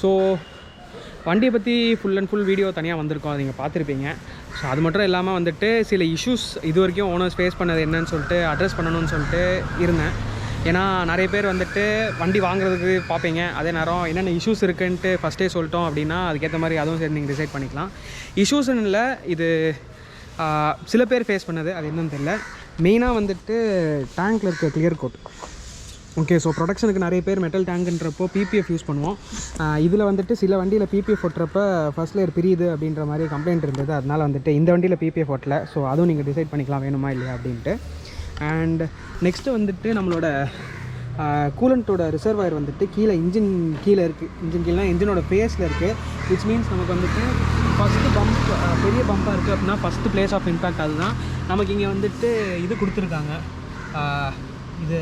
So வண்டியை பற்றி full and full video தனியாக வந்திருக்கோம், அது நீங்கள் பார்த்துருப்பீங்க. ஸோ அது மட்டும் இல்லாமல் வந்துட்டு சில இஷ்யூஸ் இது வரைக்கும் ஓனர்ஸ் ஃபேஸ் பண்ணது என்னன்னு சொல்லிட்டு அட்ரஸ் பண்ணணும்னு சொல்லிட்டு இருந்தேன். ஏன்னா நிறைய பேர் வந்துட்டு வண்டி வாங்குறதுக்கு பார்ப்பீங்க, அதே நேரம் என்னென்ன இஷ்யூஸ் இருக்குன்ட்டு ஃபஸ்ட்டே சொல்லிட்டோம் அப்படின்னா அதுக்கேற்ற மாதிரி அதுவும் சரி நீங்கள் டிசைட் பண்ணிக்கலாம். இஷ்யூஸ்ன்னு இல்லை, இது சில பேர் ஃபேஸ் பண்ணது, அது என்னன்னு தெரியல. மெயினாக வந்துட்டு டேங்க்கில் இருக்க கிளியர் கோட். ஓகே, ஸோ ப்ரொடக்ஷனுக்கு நிறைய பேர் மெட்டல் டேங்குன்றப்போ பிபிஎஃப் யூஸ் பண்ணுவோம். இதில் வந்துட்டு சில வண்டியில் பிபிஎஃப் ஓட்டுறப்ப ஃபர்ஸ்ட் லேயர் பிரியுது அப்படின்ற மாதிரி கம்ப்ளைண்ட் இருந்தது. அதனால் வந்துட்டு இந்த வண்டியில் பிபிஎஃப் ஓட்டல. ஸோ அதுவும் நீங்கள் டிசைட் பண்ணிக்கலாம் வேணுமா இல்லையா அப்படின்ட்டு. அண்ட் நெக்ஸ்ட்டு வந்துட்டு நம்மளோட கூலண்ட்டோட ரிசர்வாயர் வந்துட்டு இன்ஜின் கீழே இருக்குது. இன்ஜின் கீழே இன்ஜினோட ஃபேஸில் இருக்குது. விச் மீன்ஸ் நமக்கு வந்துட்டு ஃபஸ்ட்டு பம்ப் பெரிய பம்பாக இருக்குது அப்படின்னா ஃபஸ்ட்டு பிளேஸ் ஆஃப் இம்பேக்ட் அதுதான். நமக்கு இங்கே வந்துட்டு இது கொடுத்துருக்காங்க, இது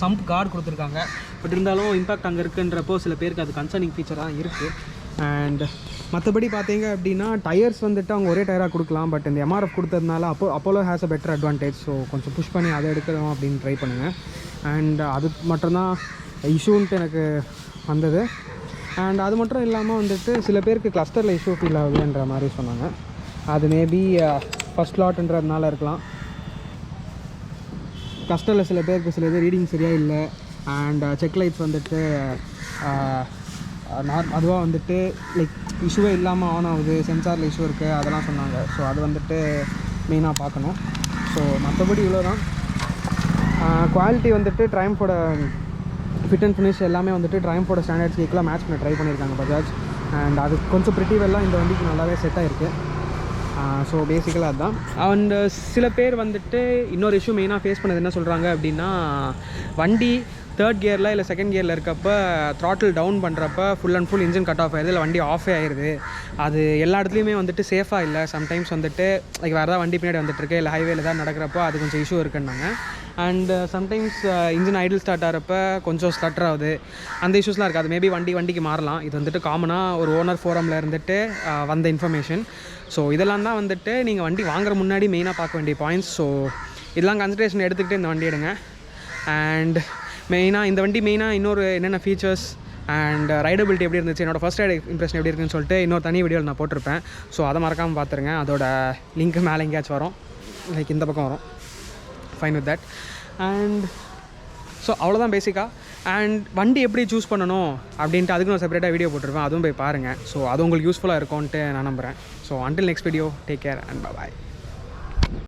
சம்ப் கார்டு கொடுத்துருக்காங்க. பட் இருந்தாலும் இம்பேக்ட் அங்கே இருக்குன்றப்போ சில பேருக்கு அது கன்சர்னிங் ஃபீச்சராக இருக்குது. அண்ட் மற்றபடி பார்த்தீங்க அப்படின்னா டயர்ஸ் வந்துட்டு அவங்க ஒரே டயராக கொடுக்கலாம். பட் இந்த எம்ஆர்எஃப் கொடுத்ததுனால Apollo has a better advantage. So கொஞ்சம் புஷ் பண்ணி அதை எடுக்கணும் அப்படின்னு ட்ரை பண்ணுங்கள். அண்ட் அது மட்டும்தான் இஷ்யூன்ட்டு எனக்கு வந்தது. அண்ட் அது மட்டும் இல்லாமல் வந்துட்டு சில பேருக்கு கிளஸ்டரில் இஷ்யூ ஃபீல் ஆகுதுன்ற மாதிரி சொன்னாங்க. அது மேபி ஃபஸ்ட் லாட்ன்றதுனால இருக்கலாம். கிளஸ்டரில் சில பேருக்கு சில இது ரீடிங் சரியாக இல்லை. அண்ட் செக் லைட்ஸ் வந்துட்டு அதுவாக வந்துட்டு லைக் இஷ்யூவே இல்லாமல் ஆன் ஆகுது, சென்சாரில் இஷ்யூ இருக்குது, அதெல்லாம் சொன்னாங்க. ஸோ அது வந்துட்டு மெயினாக பார்க்கணும். ஸோ மற்றபடி இவ்வளோ தான். குவாலிட்டி வந்துட்டு ட்ரையம்ஃபோட ஃபிட் அண்ட் ஃபினிஷ் எல்லாமே வந்துட்டு ட்ரையம்ஃபோட ஸ்டாண்டர்ட்ஸ்க்கு ஈக்குவலாக மேட்ச் பண்ண ட்ரை பண்ணியிருக்காங்க பஜாஜ். அண்ட் அது கொஞ்சம் ப்ரிட்டிவெல்லாம் இந்த வண்டிக்கு நல்லாவே செட் ஆகிருக்கு. ஸோ பேசிக்கலாக அதுதான். அண்ட் சில பேர் வந்துட்டு இன்னொரு இஷ்யூ மெயினாக ஃபேஸ் பண்ணது என்ன சொல்கிறாங்க அப்படின்னா, வண்டி தேர்ட் கியரில் இல்லை செகண்ட் கியரில் இருக்கப்போ த்ராட்டில் டவுன் பண்ணுறப்ப full and full engine cut off ஆயிடுது, இல்லை வண்டி ஆஃபே ஆயிடுது. அது எல்லா இடத்துலையுமே வந்துட்டு சேஃபாக இல்லை. சம்டைம்ஸ் வந்துட்டு லைக் வேறு ஏதாவது வண்டி பின்னாடி வந்துட்டுருக்கு, இல்லை ஹைவேல தான் நடக்கிறப்போ அது கொஞ்சம் இஷ்யூ இருக்குன்னாங்க. And sometimes engine idle start ஆகிறப்ப கொஞ்சம் ஸ்லட்டர் ஆகுது, அந்த இஷ்யூஸ்லாம் இருக்குது. அது மேபி வண்டிக்கு மாறலாம். இது வந்துட்டு காமனாக ஒரு ஓனர் ஃபோரமில் இருந்துட்டு வந்த இன்ஃபர்மேஷன். ஸோ இதெல்லாம் தான் வந்துட்டு நீங்கள் வண்டி வாங்குற முன்னாடி மெயினாக பார்க்க வேண்டிய பாயிண்ட்ஸ். ஸோ இதெல்லாம் கன்சிடரேஷன் எடுத்துக்கிட்டு இந்த வண்டி எடுங்க. அண்ட் மெயினாக இந்த வண்டி இன்னொரு என்னென்ன ஃபீச்சர்ஸ் அண்ட் ரைடபிலிட்டி எப்படி இருந்துச்சு, என்னோடய ஃபஸ்ட் ரைடு இம்ப்ரெஷன் எப்படி இருக்குன்னு சொல்லிட்டு இன்னொரு தனி வீடியோவில் நான் போட்டிருப்பேன். ஸோ அதை மறக்காமல் பார்த்துருங்க. அதோட லிங்க் மேலே எங்கேயாச்சும் வரும், லைக் இந்த பக்கம் வரும். Fine with that. And so அவ்வளோதான் பேசிக்காக. அண்ட் வண்டி எப்படி சூஸ் பண்ணணும் அப்படின்ட்டு அதுக்கு நான் செப்பரேட்டாக வீடியோ போட்டிருப்பேன், அதுவும் போய் பாருங்கள். ஸோ அது உங்களுக்கு யூஸ்ஃபுல்லாக இருக்கும்ன்ட்டு நான் நம்புகிறேன். So until next video, take care and bye.